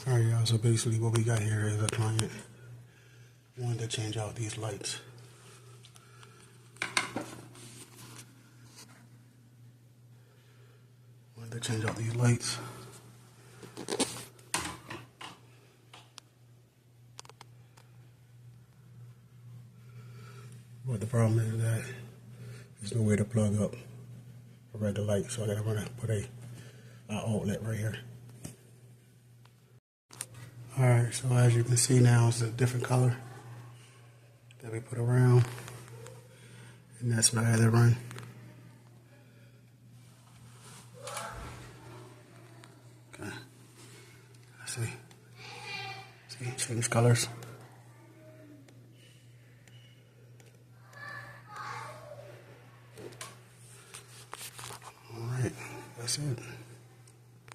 Alright, y'all, so basically what we got here is a client wanted to change out these lights. Wanted to change out these lights. But the problem is that there's no way to plug up a regular light, so I gotta put a outlet right here. Alright, so as you can see now, it's a different color that we put around, and that's what I had to run. Okay, let's see, change colors. Alright, that's it.